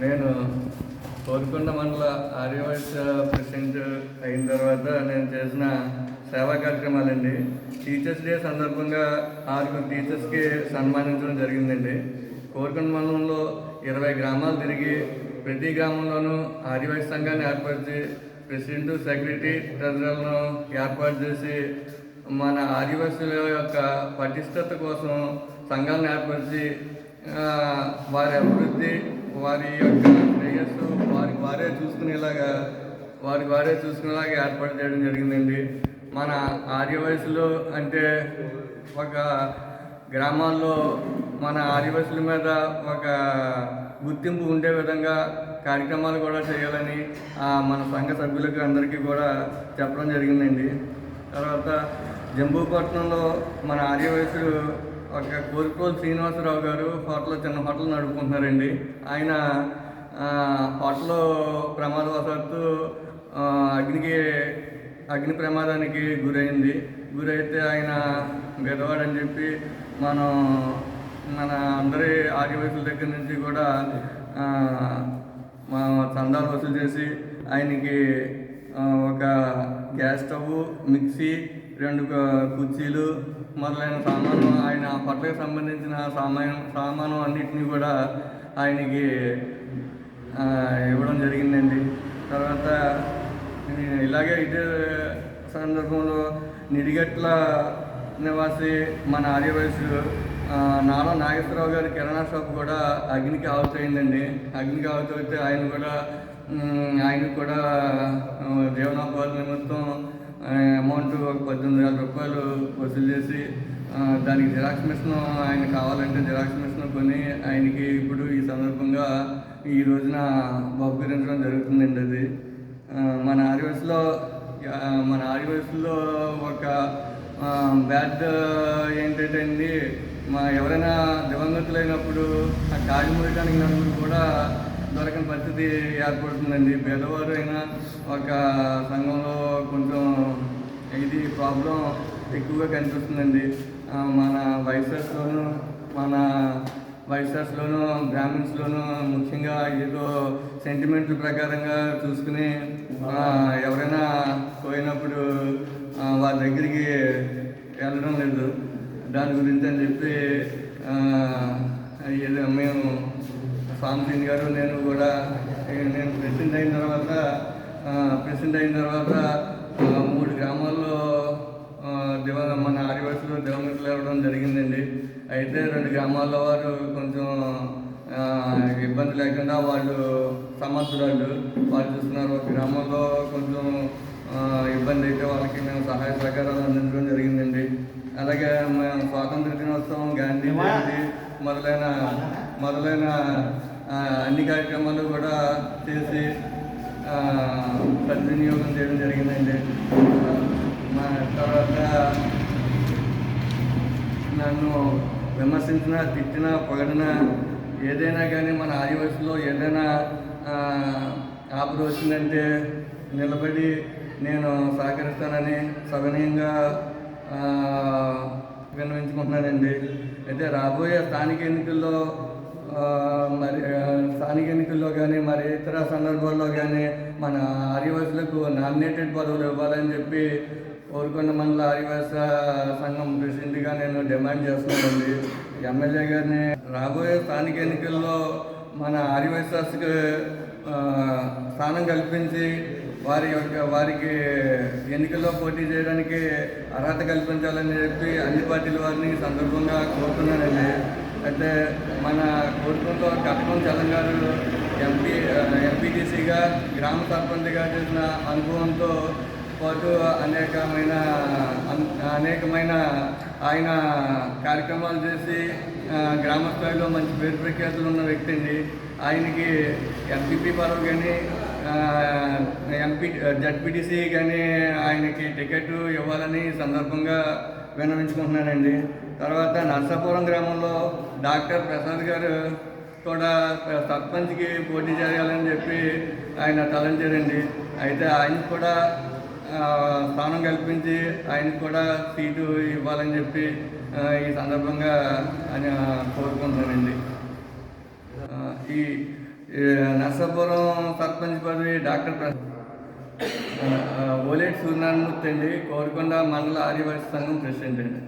నేను కోరుకొండ మండల ఆర్యవైశ్య ప్రెసిడెంట్ అయిన తర్వాత నేను చేసిన సేవా కార్యక్రమాలండి. టీచర్స్ డే సందర్భంగా 6 టీచర్స్కి సన్మానించడం జరిగిందండి. కోరుకొండ మండలంలో 20 గ్రామాలు తిరిగి ప్రతి గ్రామంలోనూ ఆర్యవైశ్య సంఘాన్ని ఏర్పరిచి ప్రెసిడెంట్, సెక్రటరీ, ట్రెజరర్లను ఏర్పాటు చేసి మన ఆదివాసుల యొక్క పటిష్టత కోసం సంఘాలను ఏర్పరిచి వారి అభివృద్ధి, వారి యొక్క శ్రేయస్సు వారికి వారే చూసుకునేలాగా ఏర్పాటు చేయడం జరిగిందండి. మన ఆర్యవయసులు అంటే ఒక గ్రామాల్లో మన ఆదివాసుల మీద ఒక గుర్తింపు ఉండే విధంగా కార్యక్రమాలు కూడా చేయాలని మన సంఘ సభ్యులకు అందరికీ కూడా చెప్పడం జరిగిందండి. తర్వాత జంబూపట్నంలో మన ఆర్యవయసులు ఒక కోరుకోలు శ్రీనివాసరావు గారు చిన్న హోటల్ నడుపుకుంటున్నారండి. ఆయన హోటల్ ప్రమాదవశాత్తు అగ్ని ప్రమాదానికి గురైతే ఆయన బెదవాడని చెప్పి మన అందరి ఆర్యవయసుల దగ్గర నుంచి కూడా చందాలు వసూలు చేసి ఆయనకి ఒక గ్యాస్ స్టవ్, మిక్సీ, 2 కుర్చీలు మొదలైన సామాను, ఆయన హోటల్కి సంబంధించిన సామాను అన్నిటినీ కూడా ఆయనకి ఇవ్వడం జరిగిందండి. తర్వాత ఇలాగే ఇదే సందర్భంలో నిడిగట్ల నివాసి మన ఆర్యవయసులు నాలో నాగేశ్వరరావు గారి కిరాణా షాప్ కూడా అగ్నికి ఆవుతయిందండి. అగ్నికి ఆవుతైతే ఆయన కూడా జీవనోపాధి నిమిత్తం అమౌంట్ 18,000 రూపాయలు వసూలు చేసి దానికి జిరాక్స్ మిషన్ ఆయన కావాలంటే జిరాక్స్ మిషన్ కొని ఆయనకి ఇప్పుడు ఈ సందర్భంగా ఈ రోజున బహుకరించడం జరుగుతుందండి. అది మన ఆదివాసుల్లో ఒక బ్యాడ్ ఏంటంటే అండి, ఎవరైనా దివంగతులైనప్పుడు ఆ కాడి మూయడానికి నలుగురు కూడా దొరకని పరిస్థితి ఏర్పడుతుందండి. పేదవారు అయినా ఒక సంఘంలో కొంచెం ఇది ప్రాబ్లం ఎక్కువగా కనిపిస్తుందండి. మన వైసర్స్లోను బ్రాహ్మిన్స్లోను ముఖ్యంగా ఏదో సెంటిమెంట్ల ప్రకారంగా చూసుకుని ఎవరైనా పోయినప్పుడు వారి దగ్గరికి వెళ్ళడం లేదు. దాని గురించి అని చెప్పి మేము సాంసీన్ గారు నేను ప్రెసిడెంట్ అయిన తర్వాత 3 గ్రామాల్లో మన ఆదివాసులు దివంగతులు ఇవ్వడం జరిగిందండి. అయితే 2 గ్రామాల్లో వారు కొంచెం ఇబ్బంది లేకుండా వాళ్ళు సమర్థురాళ్ళు వాళ్ళు చూస్తున్నారు. ఒక గ్రామంలో కొంచెం ఇబ్బంది అయితే వాళ్ళకి మేము సహాయ సహకారాలు అందించడం జరిగిందండి. అలాగే మేము స్వాతంత్ర దినోత్సవం, గాంధీ జయంతి మొదలైన అన్ని కార్యక్రమాలు కూడా చేసి సద్వినియోగం చేయడం జరిగిందండి. తర్వాత నన్ను విమర్శించినా, తిట్టినా, పొగడినా ఏదైనా కానీ మన ఆదివాసులో ఏదైనా ఆపద వచ్చిందంటే నిలబడి నేను సహకరిస్తానని సవినయంగా విన్నవించుకుంటున్నానండి. అయితే రాబోయే స్థానిక ఎన్నికల్లో కానీ మరి ఇతర సందర్భాల్లో కానీ మన ఆదివాసులకు నామినేటెడ్ పదవులు ఇవ్వాలని చెప్పి కోరుకొండ మండల ఆదివాసీ సంఘం ప్రెసిడెంట్గా నేను డిమాండ్ చేస్తున్నానండి. ఎమ్మెల్యే గారిని రాబోయే స్థానిక ఎన్నికల్లో మన ఆదివాసీకి స్థానం కల్పించి వారికి ఎన్నికల్లో పోటీ చేయడానికి అర్హత కల్పించాలని చెప్పి అన్ని పార్టీల వారిని సందర్భంగా కోరుతున్నానండి. అయితే మన కోరుకుంటూ కట్టడం చలం గారు ఎంపీటీసీగా, గ్రామ సర్పంచ్గా చేసిన అనుభవంతో పాటు అనేకమైన ఆయన కార్యక్రమాలు చేసి గ్రామ స్థాయిలో మంచి పేరు ప్రఖ్యాతులు ఉన్న వ్యక్తి అండి. ఆయనకి ఎంపీపీ పదవి కానీ జడ్పీటీసీ కానీ ఆయనకి టికెట్ ఇవ్వాలని సందర్భంగా విన్నవించుకుంటున్నానండి. తర్వాత నర్సాపురం గ్రామంలో డాక్టర్ ప్రసాద్ గారు కూడా సర్పంచ్కి పోటీ చేయాలని చెప్పి ఆయన తలంచారండి. అయితే ఆయనకు కూడా స్థానం కల్పించి ఆయనకు కూడా సీటు ఇవ్వాలని చెప్పి ఈ సందర్భంగా ఆయన కోరుకుంటున్నానండి. ఈ నర్సాపురం సర్పంచ్ పదవి డాక్టర్ ఓలేటి సూర్యనారాయణమూర్తి అండి, కోరుకొండ మండల ఆదివాసీ సంఘం ప్రెసిడెంట్ అండి.